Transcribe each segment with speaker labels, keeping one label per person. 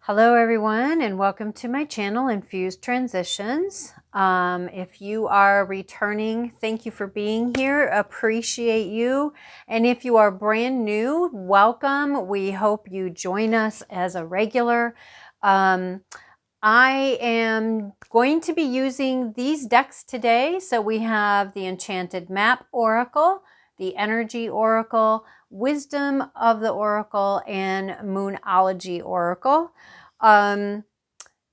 Speaker 1: Hello everyone, and welcome to my channel, Infused Transitions. If you are returning, thank you for being here. Appreciate you. And if you are brand new, welcome. We hope you join us as a regular. I am going to be using these decks today. So we have the Enchanted Map Oracle, the Energy Oracle, Wisdom of the Oracle, and Moonology Oracle.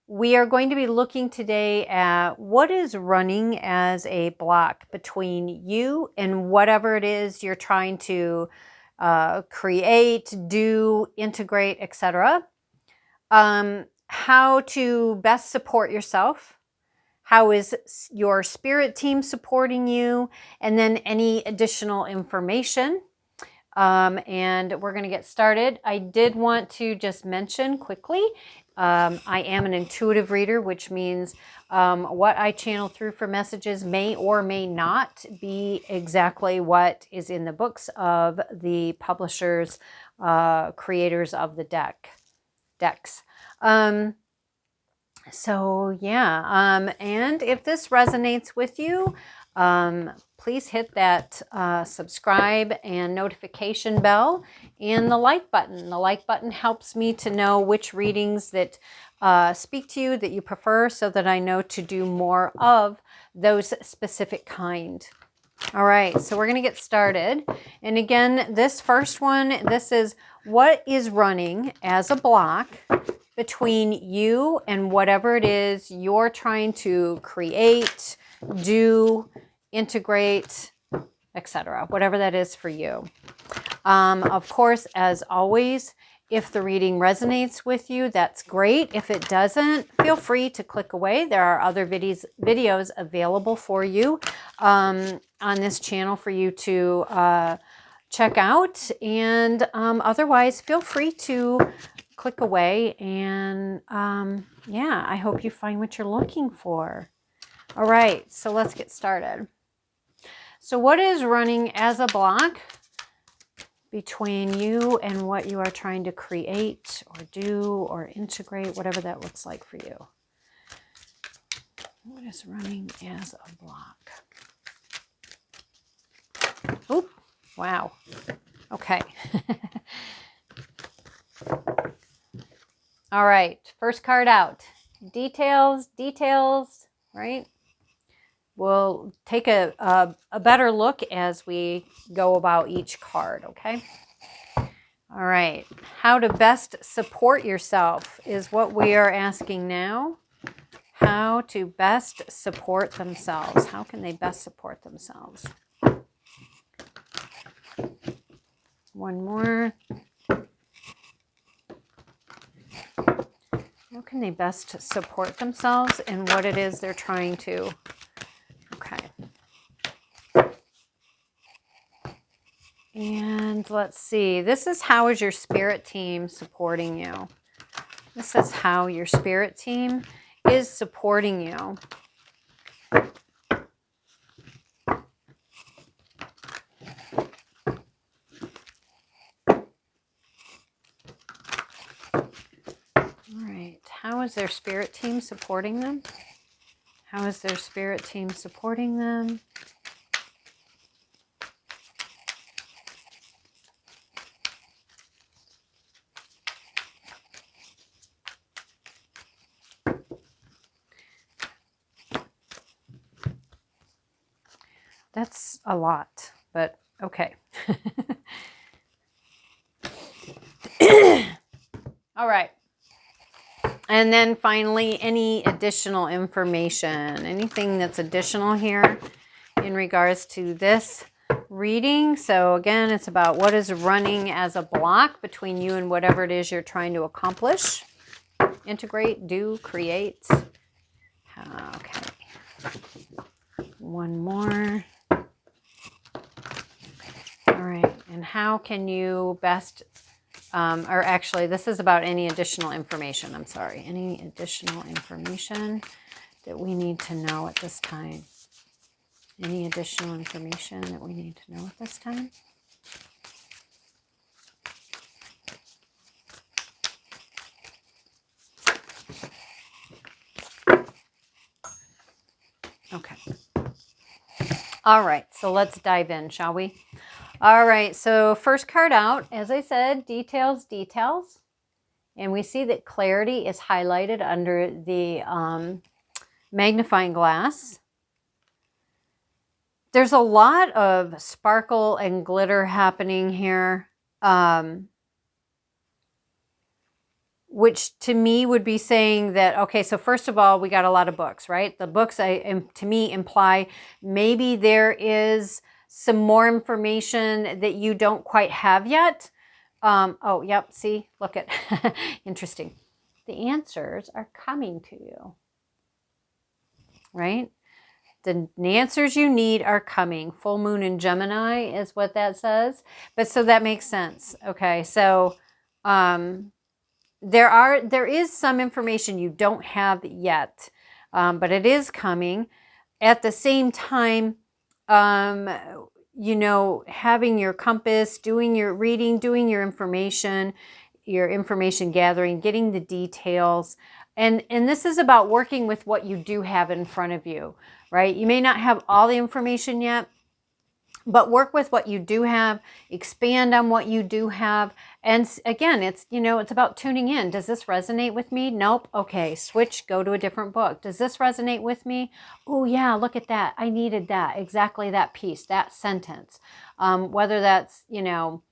Speaker 1: We are going to be looking today at what is running as a block between you and whatever it is you're trying to create, do, integrate, etc. How to best support yourself. How is your spirit team supporting you? And then any additional information. And we're going to get started. I did want to just mention quickly, I am an intuitive reader, which means what I channel through for messages may or may not be exactly what is in the books of the publishers, creators of the decks. So yeah, and if this resonates with you, please hit that subscribe and notification bell and the like button. The like button helps me to know which readings that speak to you, that you prefer, so that I know to do more of those specific kind. All right, so we're going to get started. And again, this first one, this is what is running as a block between you and whatever it is you're trying to create, do, integrate, etc. Whatever that is for you. Of course, as always, if the reading resonates with you, that's great. If it doesn't, feel free to click away. There are other videos available for you on this channel for you to check out. And otherwise, feel free to click away. And yeah, I hope you find what you're looking for. All right, so let's get started. So what is running as a block between you and what you are trying to create or do or integrate, whatever that looks like for you? What is running as a block? Oop, wow. Okay. All right, first card out. Details, right? We'll take a better look as we go about each card, okay? All right, how to best support yourself is what we are asking now. How to best support themselves. How can they best support themselves? One more. How can they best support themselves and what it is they're trying to? Okay. And let's see. This is how is your spirit team supporting you? This is how your spirit team is supporting you. How is their spirit team supporting them? How is their spirit team supporting them? That's a lot, but okay. All right. And then finally, any additional information, anything that's additional here in regards to this reading. So again, it's about what is running as a block between you and whatever it is you're trying to accomplish, integrate, do, create. Okay. One more. All right. And how can you best... or actually, this is about any additional information. I'm sorry. Any additional information that we need to know at this time? Any additional information that we need to know at this time? Okay. All right, so let's dive in, shall we? All right, so first card out, as I said, details, details. And we see that clarity is highlighted under the magnifying glass. There's a lot of sparkle and glitter happening here, which to me would be saying that, okay, so first of all, we got a lot of books, right? The books, to me, imply maybe there is some more information that you don't quite have yet. Oh, yep, see, look at, interesting. The answers are coming to you, right? The answers you need are coming. Full moon in Gemini is what that says. But so that makes sense. Okay, so there is some information you don't have yet, but it is coming. At the same time, you know, having your compass, doing your reading, doing your information gathering, getting the details. And this is about working with what you do have in front of you, right? You may not have all the information yet, but work with what you do have, expand on what you do have. And again, it's, you know, it's about tuning in. Does this resonate with me? Nope. Okay, switch, go to a different book. Does this resonate with me? Oh yeah, look at that. I needed that, exactly that piece, that sentence. Whether that's, you know,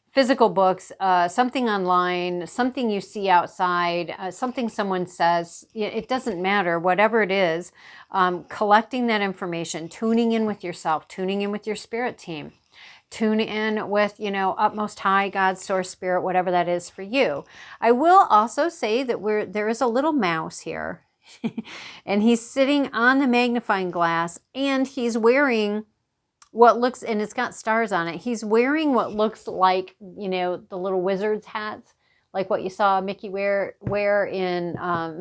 Speaker 1: physical books, something online, something you see outside, something someone says, it doesn't matter, whatever it is, collecting that information, tuning in with yourself, tuning in with your spirit team, tune in with, you know, utmost high, God, source, spirit, whatever that is for you. I will also say that there is a little mouse here and he's sitting on the magnifying glass and he's wearing what looks, and it's got stars on it. He's wearing what looks like, you know, the little wizard's hats, like what you saw Mickey wear in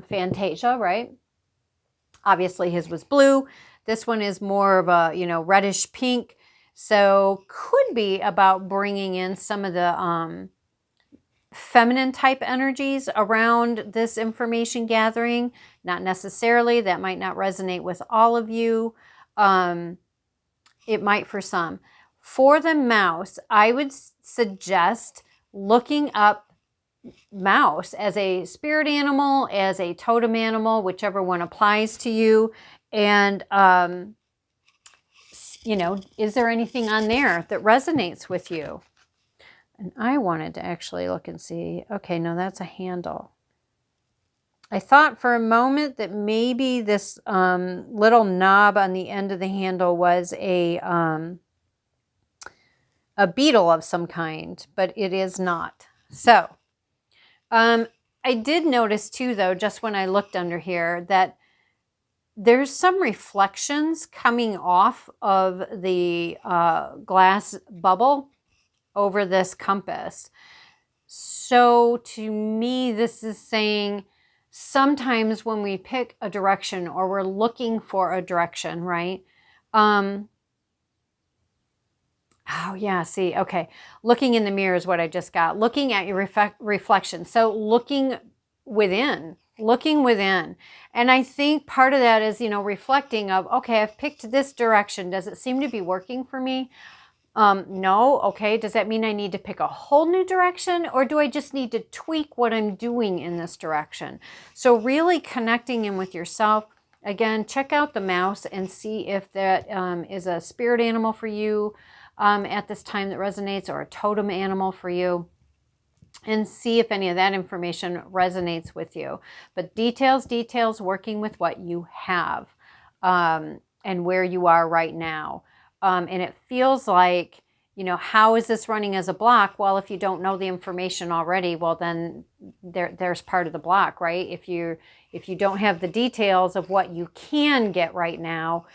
Speaker 1: Fantasia, right? Obviously his was blue. This one is more of a, you know, reddish pink. So could be about bringing in some of the feminine type energies around this information gathering. Not necessarily. That might not resonate with all of you. It might for some. For the mouse, I would suggest looking up mouse as a spirit animal, as a totem animal, whichever one applies to you. And, you know, is there anything on there that resonates with you? And I wanted to actually look and see, okay, no, that's a handle. I thought for a moment that maybe this little knob on the end of the handle was a beetle of some kind, but it is not. So I did notice too, though, just when I looked under here, that there's some reflections coming off of the glass bubble over this compass. So to me, this is saying sometimes when we pick a direction or we're looking for a direction, right? Oh yeah, see, okay. Looking in the mirror is what I just got. Looking at your reflection. So looking within. And I think part of that is, you know, reflecting of, okay, I've picked this direction. Does it seem to be working for me? No. Okay. Does that mean I need to pick a whole new direction, or do I just need to tweak what I'm doing in this direction? So really connecting in with yourself. Again, check out the mouse and see if that is a spirit animal for you at this time that resonates, or a totem animal for you, and see if any of that information resonates with you. But details, working with what you have and where you are right now. And it feels like, you know, how is this running as a block? Well, if you don't know the information already, well, then there's part of the block, right? If you don't have the details of what you can get right now,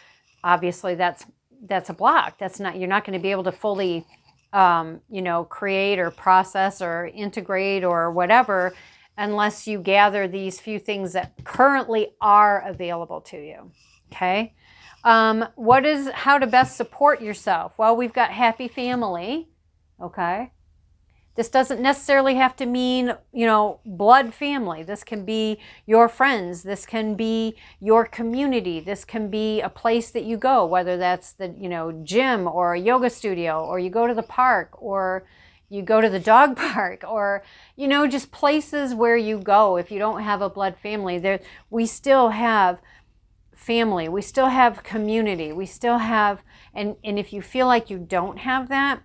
Speaker 1: obviously that's a block. You're not going to be able to fully, you know, create or process or integrate or whatever, unless you gather these few things that currently are available to you. Okay. How to best support yourself? Well, we've got happy family. Okay. This doesn't necessarily have to mean, blood family. This can be your friends. This can be your community. This can be a place that you go, whether that's the, gym or a yoga studio, or you go to the park, or you go to the dog park, or, just places where you go. If you don't have a blood family, we still have family. We still have community. We still have, and if you feel like you don't have that,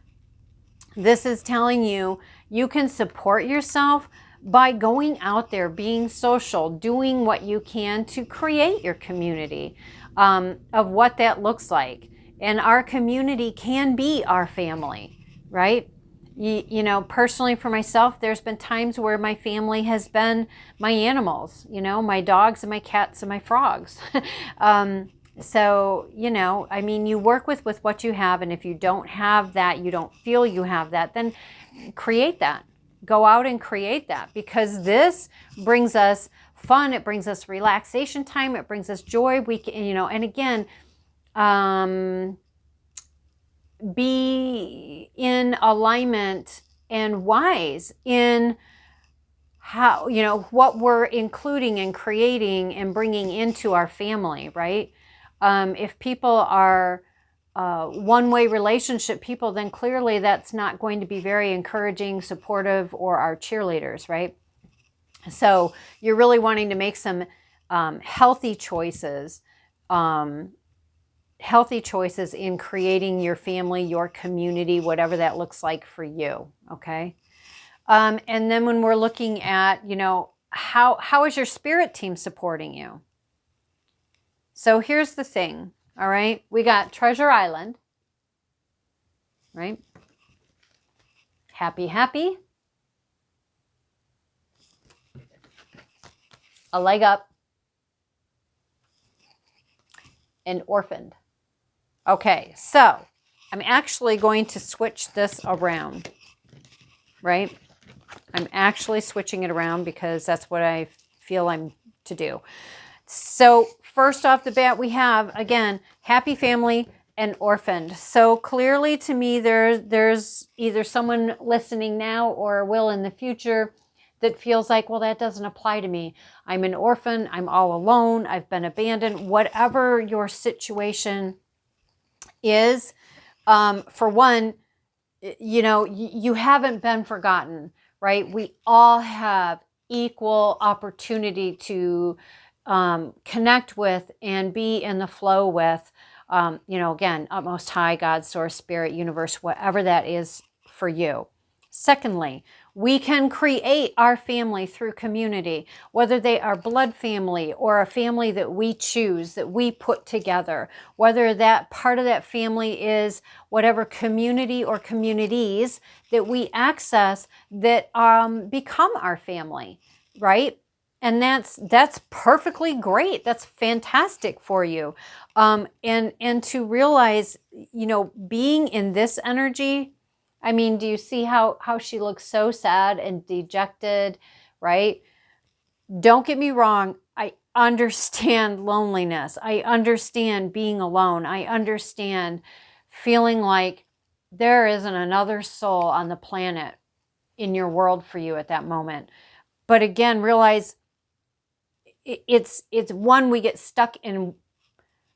Speaker 1: this is telling you you can support yourself by going out there, being social, doing what you can to create your community, of what that looks like. And our community can be our family, right? Personally for myself, there's been times where my family has been my animals, my dogs and my cats and my frogs. So, you work with what you have. And if you don't have that, you don't feel you have that, then create that. Go out and create that, because this brings us fun. It brings us relaxation time. It brings us joy. We can, and again, be in alignment and wise in how, what we're including and creating and bringing into our family, right? If people are one-way relationship people, then clearly that's not going to be very encouraging, supportive, or our cheerleaders, right? So you're really wanting to make some healthy choices in creating your family, your community, whatever that looks like for you, okay? And then when we're looking at, how is your spirit team supporting you? So here's the thing, all right? We got Treasure Island, right? Happy, happy. A leg up. And orphaned. Okay, so I'm actually going to switch this around, right? I'm actually switching it around because that's what I feel I'm to do. So first off the bat, we have, again, happy family and orphaned. So clearly to me, there's either someone listening now or will in the future that feels like, well, that doesn't apply to me. I'm an orphan. I'm all alone. I've been abandoned. Whatever your situation is, for one, you haven't been forgotten, right? We all have equal opportunity to connect with and be in the flow with, again, utmost high, God, source, spirit, universe, whatever that is for you. Secondly, we can create our family through community, whether they are blood family or a family that we choose, that we put together, whether that part of that family is whatever community or communities that we access that become our family, right? And that's perfectly great. That's fantastic for you. And to realize, being in this energy, I mean, do you see how she looks so sad and dejected, right? Don't get me wrong. I understand loneliness. I understand being alone. I understand feeling like there isn't another soul on the planet in your world for you at that moment. But again, realize it's one, we get stuck in,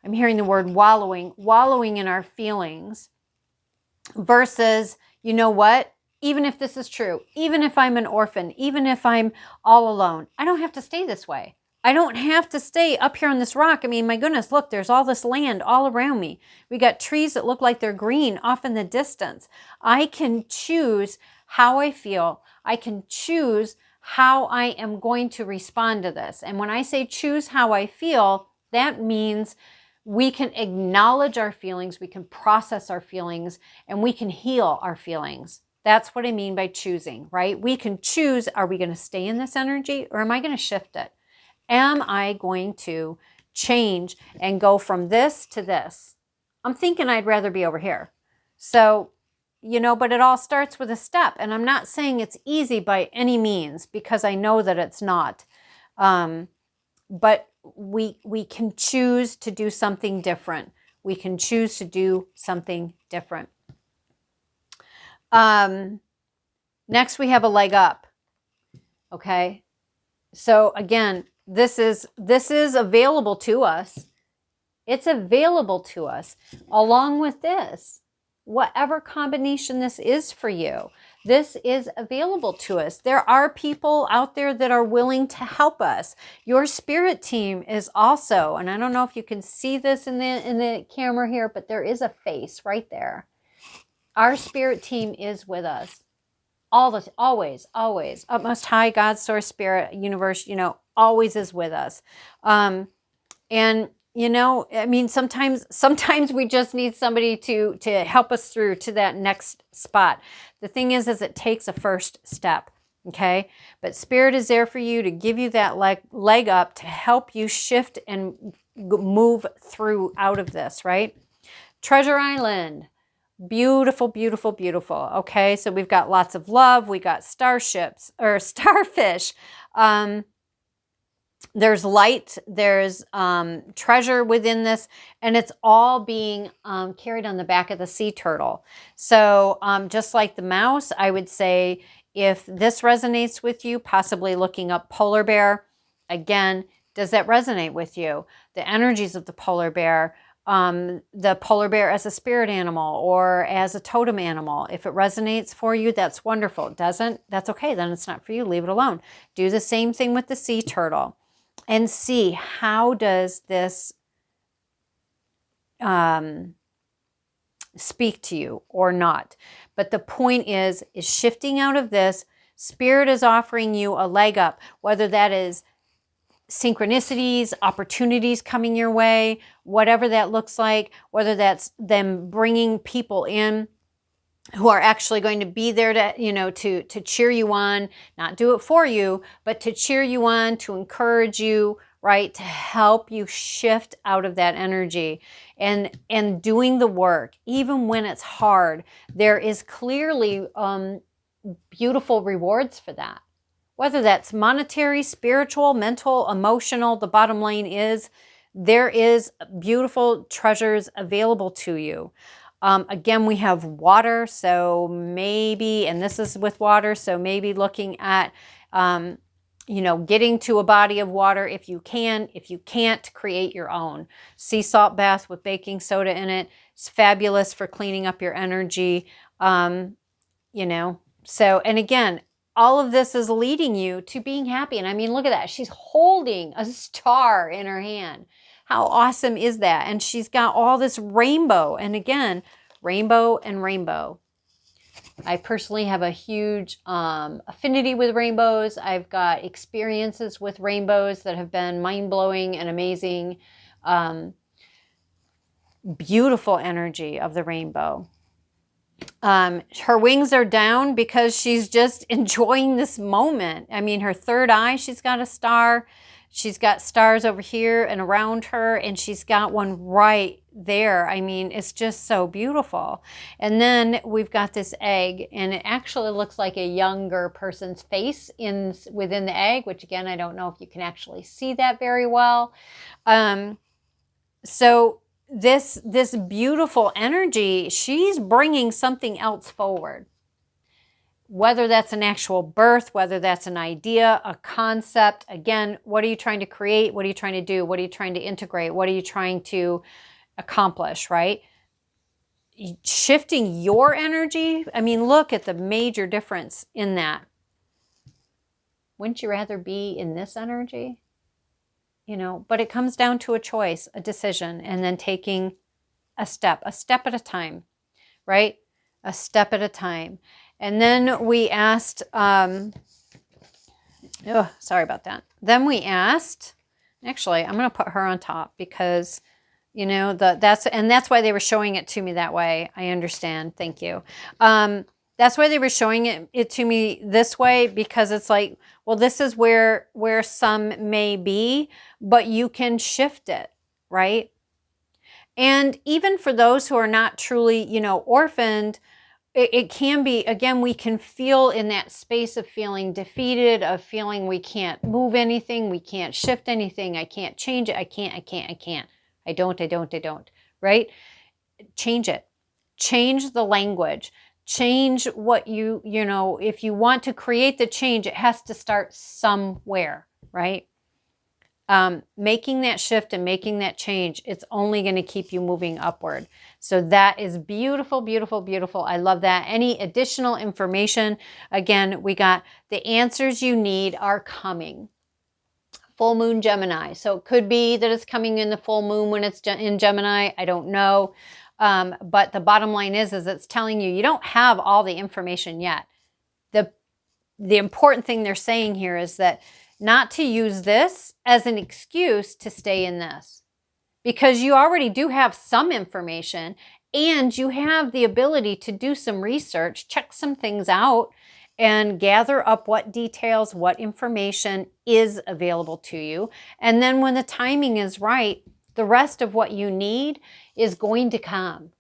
Speaker 1: I'm hearing the word wallowing in our feelings, versus, you know what? Even if this is true, even if I'm an orphan, even if I'm all alone, I don't have to stay this way. I don't have to stay up here on this rock. I mean, my goodness, look, there's all this land all around me. We got trees that look like they're green off in the distance. I can choose how I feel. I can choose how I am going to respond to this. And when I say choose how I feel, that means we can acknowledge our feelings, we can process our feelings, and we can heal our feelings. That's what I mean by choosing, right? We can choose, are we going to stay in this energy or am I going to shift it? Am I going to change and go from this to this? I'm thinking I'd rather be over here. So, but it all starts with a step. And I'm not saying it's easy by any means, because I know that it's not. But we can choose to do something different. We can choose to do something different. Next, we have a leg up. Okay. So again, this is available to us. It's available to us along with this. Whatever combination this is for you, this is available to us. There are people out there that are willing to help us. Your spirit team is also, and I don't know if you can see this in the camera here, but there is a face right there. Our spirit team is with us. Always. Utmost high, God, source, spirit, universe, always is with us. And I mean, sometimes we just need somebody to help us through to that next spot. The thing is it takes a first step. Okay. But spirit is there for you to give you that leg up to help you shift and move through out of this, right? Treasure Island. Beautiful, beautiful, beautiful. Okay. So we've got lots of love. We got starships or starfish. There's light, there's treasure within this, and it's all being carried on the back of the sea turtle. So just like the mouse, I would say if this resonates with you, possibly looking up polar bear. Again, does that resonate with you? The energies of the polar bear as a spirit animal or as a totem animal. If it resonates for you, that's wonderful. It doesn't, that's okay. Then it's not for you. Leave it alone. Do the same thing with the sea turtle. And see, how does this speak to you or not? But the point is shifting out of this. Spirit is offering you a leg up, whether that is synchronicities, opportunities coming your way, whatever that looks like, whether that's them bringing people in who are actually going to be there to cheer you on, not do it for you, but to cheer you on, to encourage you, right? To help you shift out of that energy and doing the work, even when it's hard. There is clearly beautiful rewards for that. Whether that's monetary, spiritual, mental, emotional, the bottom line is there is beautiful treasures available to you. Again, we have water, so maybe, and this is with water, so maybe looking at, getting to a body of water if you can. If you can't, create your own. Sea salt bath with baking soda in it. It's fabulous for cleaning up your energy, So, and again, all of this is leading you to being happy. And I mean, look at that. She's holding a star in her hand. How awesome is that? And she's got all this rainbow. And again, rainbow and rainbow. I personally have a huge affinity with rainbows. I've got experiences with rainbows that have been mind-blowing and amazing. Beautiful energy of the rainbow. Her wings are down because she's just enjoying this moment. I mean, her third eye, she's got a star. She's got stars over here and around her, and she's got one right there. I mean, it's just so beautiful. And then we've got this egg, and it actually looks like a younger person's face within the egg, which again, I don't know if you can actually see that very well. So this beautiful energy, she's bringing something else forward. Whether that's an actual birth, whether that's an idea, a concept. Again, what are you trying to create? What are you trying to do? What are you trying to integrate? What are you trying to accomplish, right? Shifting your energy. I mean, look at the major difference in that. Wouldn't you rather be in this energy? But it comes down to a choice, a decision, and then taking a step at a time, right? A step at a time. And then we asked, sorry about that. Then we asked, actually, I'm going to put her on top because, that's why they were showing it to me that way. I understand. Thank you. That's why they were showing it to me this way, because it's like, well, this is where some may be, but you can shift it, right? And even for those who are not truly, orphaned, it can be, again, we can feel in that space of feeling defeated, of feeling we can't move anything, we can't shift anything, I can't change it, I can't, I don't, right? Change it. Change the language. change what you know, if you want to create the change, it has to start somewhere, right? Making that shift and making that change, it's only going to keep you moving upward. So that is beautiful, beautiful, beautiful. I love that. Any additional information, again, we got the answers you need are coming. Full moon Gemini. So it could be that it's coming in the full moon when it's in Gemini. I don't know. But the bottom line is it's telling you don't have all the information yet. The important thing they're saying here is that not to use this as an excuse to stay in this, because you already do have some information and you have the ability to do some research, check some things out, and gather up what details, what information is available to you. And then when the timing is right, the rest of what you need is going to come.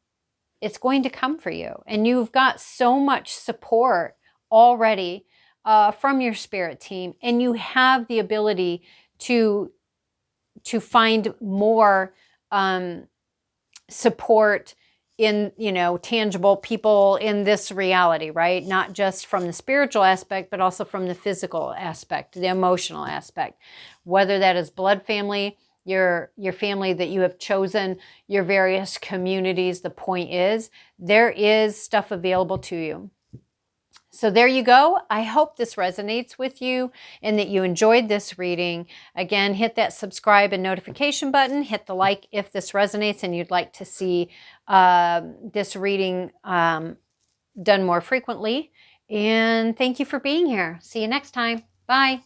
Speaker 1: It's going to come for you. And you've got so much support already from your spirit team, and you have the ability to find more support in, tangible people in this reality, right? Not just from the spiritual aspect, but also from the physical aspect, the emotional aspect, whether that is blood family, your family that you have chosen, your various communities. The point is, there is stuff available to you. So there you go. I hope this resonates with you and that you enjoyed this reading. Again, hit that subscribe and notification button. Hit the like if this resonates and you'd like to see this reading done more frequently. And thank you for being here. See you next time. Bye.